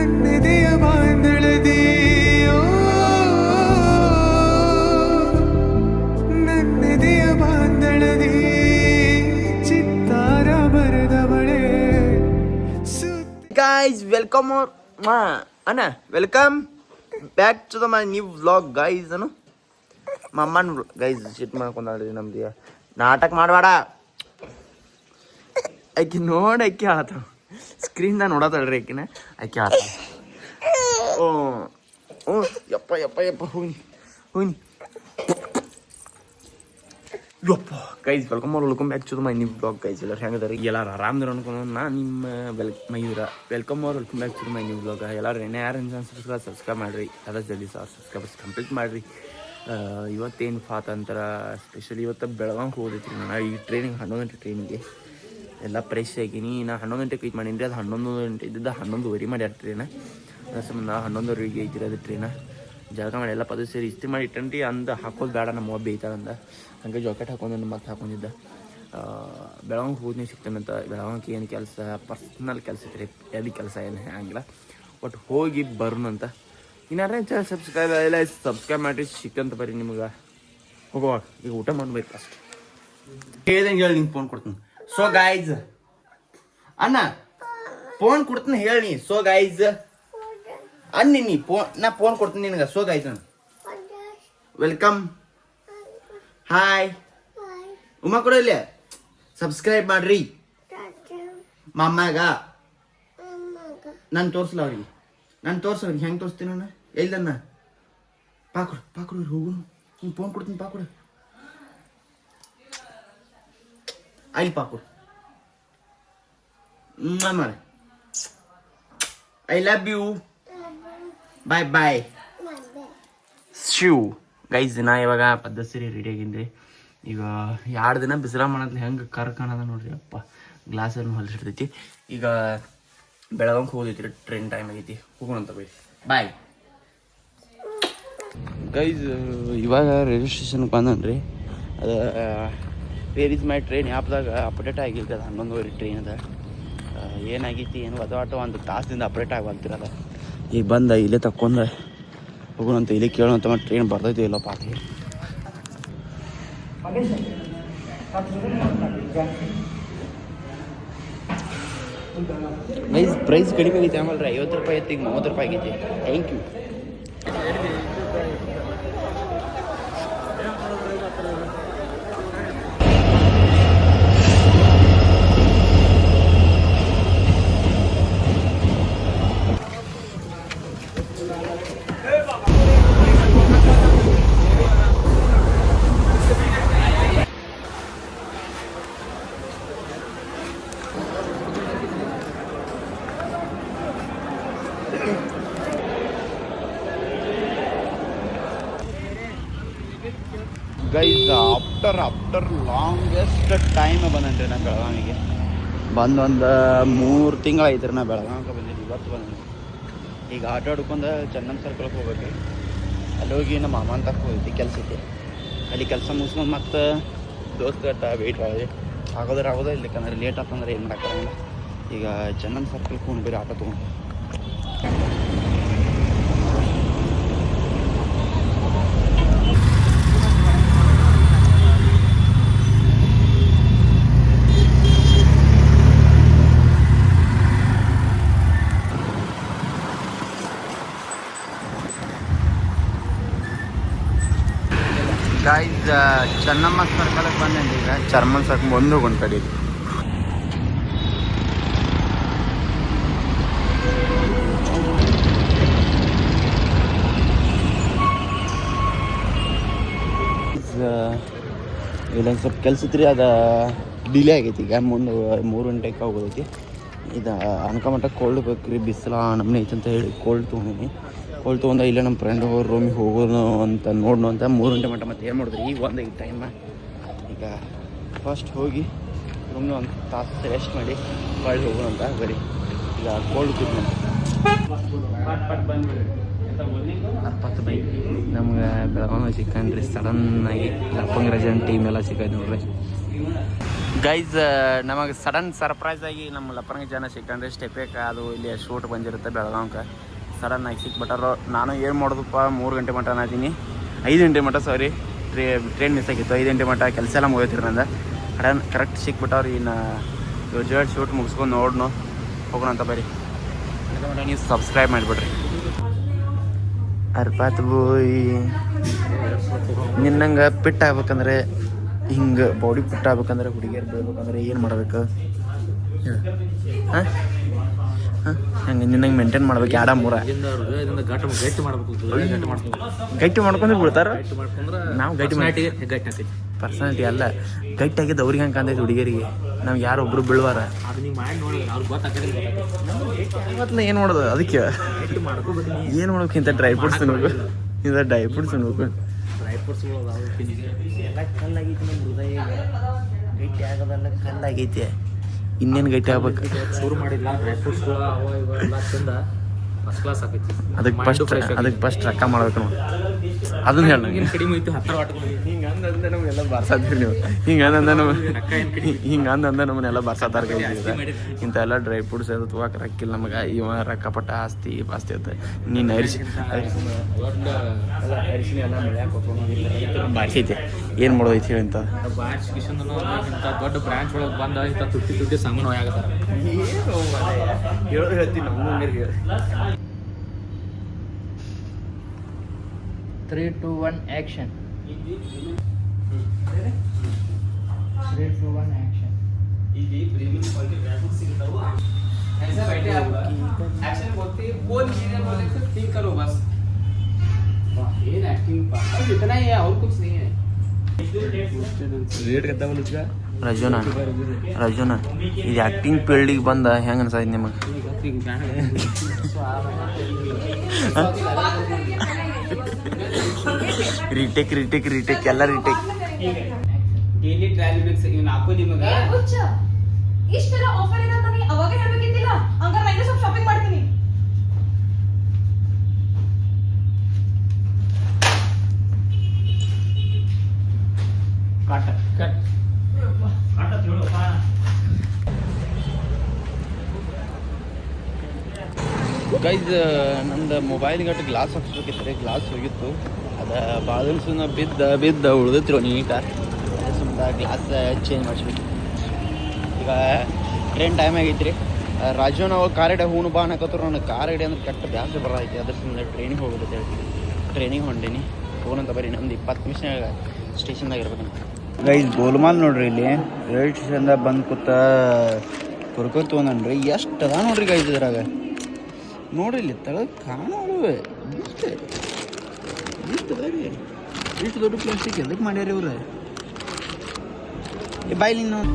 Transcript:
ನನ್ನೆದೆಯ ಬಾಂಧಳದಿ ನನ್ನೆದೆಯ ಬಾಂಧಳದಿ ಚಿತ್ತಾರ ಬರೆದವಳೆ. Guys, welcome Anna, welcome back to my new vlog guys. ಮಮ್ಮನ್ ಗೈಸ್ ಶಿಟ್ ಮಾಡ್ಕೊಂಡ್ರಿ ನಮ್ದು ನಾಟಕ ಮಾಡಬೇಡ. ಆಕಿ ನೋಡಿ ಆಕಿ ಆತ ಸ್ಕ್ರೀನ್ದಾಗ ನೋಡತ್ತಳ್ರಿ ಆಕಿನ ಆಕಿ ಆತ. ಹ್ಞೂ ಯಪ್ಪ ಯಪ್ಪ ಯಪ್ಪ ಹೋಗಿ ಹೋಗಿ ಯಪ್ಪ. Guys welcome back to my new blog guys. ಎಲ್ಲರೂ ಹೆಂಗದಾರಿ? ಎಲ್ಲರೂ ಆರಾಮದಾರ ಅನ್ಕೊಂಡು ನಾ ನಿಮ್ಮ welcome back to my new blog. ಎಲ್ಲರೂ ಯಾರು ಸಬ್ಸ್ಕ್ರೈಬ್ ಮಾಡಿರಿ, ಅದ ಜಲ್ದಿ ಸಬ್ಸ್ಕ್ರೈಬರ್ಸ್ ಕಂಪ್ಲೀಟ್ ಮಾಡಿರಿ. ಇವತ್ತೇನು ಸ್ವಾತಂತ್ರ್ಯ ಸ್ಪೆಷಲಿ ಇವತ್ತು ಬೆಳಗಾವಿಗೆ ಹೋದೈತಿ ರೀ. ನಾನು ಈ ಟ್ರೈನಿಗೆ 11 ಗಂಟೆ ಟ್ರೈನಿಗೆ ಎಲ್ಲ ಫ್ರೆಶ್ ಆಗೀನಿ. ನಾ 11 ಗಂಟೆ ಕ್ವಿಟ್ ಮಾಡೀನಿ ರೀ. ಅದು 11 ಗಂಟೆ ಇದ್ದಿದ್ದು 11:15 ಮಾಡ್ಯಾರ ಟ್ರೈನ. ಅದ್ರ ಸಂಬಂಧ 11:15 ಐತಿರಿ ಅದು ಟ್ರೈನ. ಜಳಕ ಮಾಡಿ ಎಲ್ಲ ಪದ ಸೇರಿ ಇಸ್ತ್ರಿ ಮಾಡಿ ಇಟ್ಟನ್ರಿ. ಅಂದ ಹಾಕೋದು ಬೇಡ, ನಮ್ಮ ಅವ್ವ ಬೇಯ್ತಾಳಂದ. ಹಂಗೆ ಜಾಕೆಟ್ ಹಾಕೊಂಡು ಮತ್ತೆ ಹಾಕೊಂಡಿದ್ದ. ಬೆಳಗಾವಿಗೆ ಹೋದ್ನಿ ಸಿಗ್ತಾನಂತ. ಬೆಳಗಾವಿಗೆ ಏನು ಕೆಲಸ, ಪರ್ಸ್ನಲ್ ಕೆಲಸ ಐತ್ರಿ, ಎಲ್ಲಿ ಕೆಲಸ ಏನು ಹಂಗಿಲ್ಲ. ಒಟ್ಟು ಹೋಗಿ ಬರೋಣಂತ. ಇನ್ನಾರ ಸಬ್ಸ್ಕ್ರೈಬ್ ಮಾಡಿರಿ, ಸಿಕ್ಕಂತ ಬರ್ರಿ ನಿಮ್ಗೆ. ಹೋಗುವಾಗ ಈಗ ಊಟ ಮಾಡ್ಬೇಕು ಅಷ್ಟು ಹೇಳ್ದಂಗೆ ಹೇಳಿ. ನಿಂಗೆ ಫೋನ್ ಕೊಡ್ತೀನಿ. ಸೊ ಗೈಸ್ ಅಣ್ಣ ಫೋನ್ ಕೊಡ್ತೀನಿ ಹೇಳಿ. ಸೊ ಗೈಸ್ ಅನ್ನಿ ನೀ ನಾ ಫೋನ್ ಕೊಡ್ತೀನಿ ನಿನಗೆ. So guys welcome, hi Uma ಕೊಡ ಇಲ್ಲ. ಸಬ್ಸ್ಕ್ರೈಬ್ ಮಾಡ್ರಿ ಮಮ್ಮಾಗ. ನಾನು ತೋರಿಸ್ಲ ಅವ್ರಿಗೆ, ನಾನು ತೋರ್ಸವ್ರಿಗೆ ಹೆಂಗೆ ತೋರಿಸ್ತೀನಿ ನಾನು ಎಲ್ದನ್ನ. ಪಾಕೊಡು ಹೋಗು. ನೀನು ಫೋನ್ ಕೊಡ್ತೀನಿ, ಪಾಕೊಡು. ಅಲ್ಲಿ ಪಾಕೊಡು ಮಾಡಿ. I love you, bye bye Shiv. Guys ನಾ ಇವಾಗ ಪದ್ಧತಿ ರೆಡಿ ಆಗಿನ್ರಿ. ಈಗ 2 ದಿನ ಬಿಸಿಲ ಮಾಡತ್ಲಿ ಹೆಂಗೆ ಕರ್ಕಣದ ನೋಡ್ರಿ. ಅಪ್ಪ ಗ್ಲಾಸನ್ನು ಹೊಲಿಸಿರ್ತೈತಿ. ಈಗ ಬೆಳಗಾವಿಗೆ ಹೋಗೈತಿ, ಟ್ರೈನ್ ಟೈಮ್ ಆಗೈತಿ, ಹೋಗೋಣಂತ ಬೈ ಬಾಯ್. ಗೈಸ್ ಇವಾಗ ರೈಲ್ವೆ ಸ್ಟೇಷನ್ಗೆ ಬಂದನ್ರಿ. ಅದು ವೇರ್ ಇಸ್ ಮೈ ಟ್ರೈನ್ ಆ್ಯಪ್ದಾಗ ಅಪ್ಡೇಟ್ ಆಗಿರ್ತದೆ. 11:15 ಟ್ರೈನ್ ಅದ. ಏನಾಗೈತಿ ಏನು ಅದು ಒಂದು ತಾಸದಿಂದ ಅಪ್ಡೇಟ್ ಆಗುವಂತಿರಲ್ಲ. ಈಗ ಬಂದ ಇಲ್ಲೇ ತಕ್ಕೊಂಡ ಹೋಗೋಣಂತ, ಇಲ್ಲಿ ಕೇಳೋಂತ ಮತ್ತು ಟ್ರೈನ್ ಬರ್ತೈತಿ ಇಲ್ಲಪ್ಪ ಅಂತ ಹೇಳಿ. ಪ್ರೈಸ್ ಕಡಿಮೆ ಆಗೈತಿ ಆಮೇಲೆ 50 ರೂಪಾಯಿ ಐತಿ, ಈಗ 30 ರೂಪಾಯಿ ಆಗೈತಿ. Thank you. Guys after longest time ಬಂದನ್ರಿ ನಾ ಬೆಳಗಾವಿಗೆ. ಬಂದು ಒಂದು 3 ತಿಂಗಳು ಐತ್ರಿ ನಾ ಬೆಳಗಾವಿಗೆ ಬಂದಿದ್ದು. ಇವತ್ತು ಬಂದ. ಈಗ ಆಟೋ ಹಿಡ್ಕೊಂಡು ಚನ್ನಮ್ಮ ಸರ್ಕಲ್ಗೆ ಹೋಗ್ಬೇಕು. ಅಲ್ಲಿ ಹೋಗಿ ನಮ್ಮ ಮಾಮನ ತಕ್ಕ ಹೋಗೈತಿ, ಕೆಲಸ ಐತಿ. ಅಲ್ಲಿ ಕೆಲಸ ಮುಗಿಸ್ಕೊಂಡು ಮತ್ತೆ ದೋಸ್ತ ವೆಯ್ಟ್ ಮಾಡಿದೆ. ಆಗೋದ್ರೆ ಇಲ್ಲಕಂದ್ರೆ ಲೇಟ್ ಆಗ್ತಂದ್ರೆ ಏನು ಮಾಡೋಕ್ಕಾಗಲ್ಲ. ಈಗ ಚನ್ನಮ್ಮ ಸರ್ಕಲ್ಗೆ ಹೋಗಿ ಬೇರೆ ಆಟೋ ತೊಗೊಂಡು. ಗೈಸ್ ಚೆನ್ನಮ್ಮ ಸರ್ಕಲ್ಗೆ ಬಂದೇನಿ. ಈಗ ಚರ್ಮನ್ ಸರ್ಕಲ್ ಒಂದು ಕಡೆ ಇಲ್ಲೊಂದು ಸ್ವಲ್ಪ ಕೆಲಸ ಇತ್ತು ರೀ. ಅದು ಡಿಲೇ ಆಗೈತಿ. ಈಗ ಮುಂದೆ 3 ಗಂಟೆಗೆ ಹೋಗೋದೈತಿ. ಇದು ಅನ್ಕೊಂಬಿಟ್ಟ ಕೋಲ್ಡ್ ಬೇಕು ರೀ, ಬಿಸಿಲ ನಮ್ಮನೆ ಐತೆ ಅಂತ ಹೇಳಿ ಕೋಲ್ಡ್ ತೊಗೊಂಡಿನಿ. ಕೋಲ್ಡ್ ತೊಗೊಂಡ ಇಲ್ಲೇ ನಮ್ಮ ಫ್ರೆಂಡ್ ಅವ್ರ ರೂಮಿಗೆ ಹೋಗೋದು ಅಂತ ನೋಡೋಣ ಅಂತ 3 ಗಂಟೆ ಮಟ್ಟ ಮತ್ತೆ ಏನು ಮಾಡಿದ್ರಿ. ಈಗ ಒಂದು ಟೈಮ. ಈಗ ಫಸ್ಟ್ ಹೋಗಿ ರೂಮ್ನ ಒಂದು ತಾಸು ರೆಸ್ಟ್ ಮಾಡಿ ಹೊಳ್ಳಿ ಹೋಗೋಣ ಅಂತ ಬರೀ. ಈಗ ಕೋಲ್ಡ್ ಕೂತ್ ಪಟ್ ಬಂದ್ಬಿಡ್ರಿ 20 ಬೈಕ್ ನಮ್ಗೆ ಬೆಳಗಾವಿ ಸಿಕ್ಕನ್ರಿ. ಸಡನ್ನಾಗಿ ಲಪ್ಪಂಗ್ ರಜನ್ ಟೀಮ್ ಎಲ್ಲ ಸಿಕ್ಕೈತೆ ನೋಡ್ರಿ. ಗೈಸ್ ನಮಗೆ ಸಡನ್ ಸರ್ಪ್ರೈಸ್ ಆಗಿ ನಮ್ಮ ಲಪ್ಪರಂಗ ಜನ ಸಿಕ್ಕಂಡ್ರೆ ಸ್ಟೆಪೇಕ ಅದು ಇಲ್ಲಿ ಶೂಟ್ ಬಂದಿರುತ್ತೆ ಬೆಳಗಾವ್ಗೆ ಸಡನ್ ಆಗಿ ಸಿಕ್ಬಿಟ್ಟಾರೋ ನಾನು ಏನು ಮಾಡೋದಪ್ಪ 3 ಗಂಟೆ ಮಟ್ಟ ನಾದೀನಿ 5 ಗಂಟೆ ಮಟ್ಟ ಸಾರಿ ಟ್ರೈನ್ ಮಿಸ್ ಆಗಿತ್ತು 5 ಗಂಟೆ ಮಟ್ಟ ಕೆಲಸ ಎಲ್ಲ ಮುಗಿತಿರ ನಂದು ಸಡನ್ ಕರೆಕ್ಟ್ ಸಿಕ್ಬಿಟ್ಟವ್ರು ಇನ್ನು ಜೋಡ್ ಶೂಟ್ ಮುಗಿಸ್ಕೊಂಡು ನೋಡ್ನು ಹೋಗೋಣ ಅಂತ ಬರೀ ನೀವು ಸಬ್ಸ್ಕ್ರೈಬ್ ಮಾಡಿಬಿಡ್ರಿ ಅರ್ಪಾತ್ ಬೋಯ್ ನಿನ್ನಂಗೆ ಪಿಟ್ ಆಗ್ಬೇಕಂದ್ರೆ ಹಿಂಗೆ ಬಾಡಿ ಫಿಟ್ ಆಗ್ಬೇಕಂದ್ರೆ ಹುಡುಗಿಯರು ಬೆಳ್ಬೇಕಂದ್ರೆ ಏನು ಮಾಡ್ಬೇಕು ಹಾಂ ಹಾಂ ಹಂಗೆ ನಿನ್ನಂಗೆ ಮೇಂಟೈನ್ ಮಾಡ್ಬೇಕು 2-3 ಗಟ್ಟಿ ಮಾಡ್ಕೊಂಡ್ರೆ ಬಿಡ್ತಾರ ನಾವು ಗಟ್ಟಿ ಪರ್ಸನಾಲಿಟಿ ಅಲ್ಲ ಗಟ್ಟಿಯಾಗಿದ್ದು ಅವ್ರಿಗೆ ಹಂಗೆ ಕಾಣ್ತೈತೆ ಹುಡುಗಿಯರಿಗೆ ನಾವು ಯಾರು ಒಬ್ರು ಬೀಳ್ವಾರ ಏನು ಮಾಡೋದು ಅದಕ್ಕೆ ಏನು ಮಾಡ್ಬೇಕು ಇಂಥ ಡ್ರೈ ಫ್ರೂಟ್ಸ್ ತಿನ್ಬೇಕು ಇಂಥ ಡ್ರೈ ಫ್ರೂಟ್ಸ್ ತಿನ್ಬೇಕು ಎಲ್ಲ ಕಲ್ಲಾಗೈತಿ ನಮ್ಮ ಹೃದಯ ಗಟ್ಟಿ ಆಗೋದಲ್ಲ ಕಲ್ಲಾಗೈತಿ ಇನ್ನೇನು ಗಟ್ಟಿ ಆಗ್ಬೇಕು ಶುರು ಮಾಡಿಲ್ಲ ಡ್ರೈ ಫ್ರೂಟ್ಸ್ಗಳು ಅವ ಇವೆಲ್ಲ ತಿಂದ ಫಸ್ಟ್ ಕ್ಲಾಸ್ ಆಗೈತಿ ಅದಕ್ಕೆ ಫಸ್ಟ್ ರೊಕ್ಕ ಮಾಡ್ಬೇಕು ನಾವು ಅದನ್ನ ಹೇಳ ಕಡಿಮೆ ಐತಿ 10 ವಾಟ್ ಹಿಂಗೆ ಅಂದಂದ ನಮ್ಮನ್ನೆಲ್ಲ ಬರ್ಸಾತೀರಿ ನೀವು ಹಿಂಗೆ ಅಂದಂದ ನಮ್ಮನ್ನೆಲ್ಲ ಬರ್ಸಾತಾರ ಕೈ ಇಂಥ ಎಲ್ಲ ಡ್ರೈ ಫ್ರೂಟ್ಸ್ ಅದು ತಗೋಕೆ ರೊಕ್ಕಿಲ್ಲ ನಮಗೆ ಇವ ರೊಕ್ಕಪಟ್ಟ ಆಸ್ತಿ ಅಂತ ನೀನು ಅರಿಶಿನ ಎಲ್ಲ ಮಳ್ಯಾಕೆ ಬಾರಿಸೈತೆ ಏನು ಮಾಡೋದೈತಿ ಹೇಳಿ ಅಂತ ಇಂಥ ದೊಡ್ಡ ಬ್ರಾಂಚ್ ಒಳಗೆ ಬಂದ ಇಂಥ ತುಟ್ಟಿ ಸಾಮಾನು ಆಗತ್ತಾರ ಹೇಳೋದು ಹೇಳ್ತೀನಿ ನಮ್ಮ ಹೇಳಿ 3, 2, 1 action. 3, 2, 1 action. ऐसे बैठे आप एक्शन बोलते बोल चीजें बोले तो थिंक करो बस ये एक्टिंग पार्ट इतना ही है और कुछ नहीं है ರೇಟ್ ಕತ್ತ ಬಲುಚ್ಕ ರಜೋನ ಇದು ಆ್ಯಕ್ಟಿಂಗ್ ಫೀಲ್ಡಿಗೆ ಬಂದ ಹೆಂಗೆ ಅನ್ಸಾಯ್ತು ನಿಮಗೆ ರಿಟೇಕ್ ಎಲ್ಲ ರಿಟೇಕ್ ಡೈಲಿ ಟ್ರಯಲ್ ಮಿಕ್ಸ್ ಇವನು ಹಾಕೋ ನಿಮಗೆ ಇಷ್ಟೆಲ್ಲ ಆಫರ್ ಇದೆ ಅಂತ ನೀ ಅವಾಗ ಹೇಳ್ಬೇಕಿದ್ದಿಲ್ಲ ಹಂಗಾರೆ ನಾನು ಸ್ವಲ್ಪ ಶಾಪಿಂಗ್ ಮಾಡ್ತೀನಿ ಕಟ್ ಗೈಸ್ ನಂದು ಮೊಬೈಲ್ ಗಟ್ಟು ಗ್ಲಾಸ್ ಹಾಕ್ಸ್ಬೇಕಿತ್ತು ಗ್ಲಾಸ್ ಹೋಗಿತ್ತು ಅದು ಬಾದಲ್ಸನ್ನ ಬಿದ್ದ ಉಳಿದಿತ್ತು ನೀಟ ಸುಮ್ಮನೆ ಗ್ಲಾಸ್ ಚೇಂಜ್ ಮಾಡಿಸ್ಬೇಕು ಈಗ ಟ್ರೈನ್ ಟೈಮ್ ಆಗೈತೆ ರೀ ರಾಜು ನಾವು ಕಾರ್ ಇಡ ಹೂನು ಬಾ ಅನ್ನಕತ್ತರು ನನಗೆ ಕಾರ್ ಇಡಿ ಅಂದ್ರೆ ಕೆಟ್ಟ ಬ್ಯಾಸರ ಬರೈತಿ ಅದ್ರ ಸುಮ್ಮನೆ ಟ್ರೈನಿಗೆ ಹೋಗೋದು ಹೇಳ್ತೀನಿ ಟ್ರೈನಿಗೆ ಹೊಂಟೀನಿ ಹೋಗೋಣಂತ ಬರೀ ನಮ್ದು 20 ನಿಮಿಷ ಸ್ಟೇಷನ್ದಾಗ ಇರ್ಬೇಕಂತ ಗೈಸ್ ಗೋಲ್ಮಾಲ್ ನೋಡ್ರಿ ಇಲ್ಲಿ ರೈಲ್ವೆ ಸ್ಟೇಷನ್ದಾಗ ಬಂದು ಕೂತ ಕುರ್ಕೋತ್ ತೊಗೊಂಡ್ರಿ ಎಷ್ಟು ಅದ ನೋಡ್ರಿ ಗೈಸ್ ಇದ್ರಾಗ ನೋಡ್ರಿ ಇಲ್ಲಿ ತಳಗೆ ಕಾಣೋರು ಇಷ್ಟು ದೊಡ್ಡ ಪ್ಲಾಸ್ಟಿಕ್ ಎದಕ್ಕೆ ಮಾಡ್ಯಾರ ಇವ್ರು ಬಾಯ್ಲಿ ನಾವು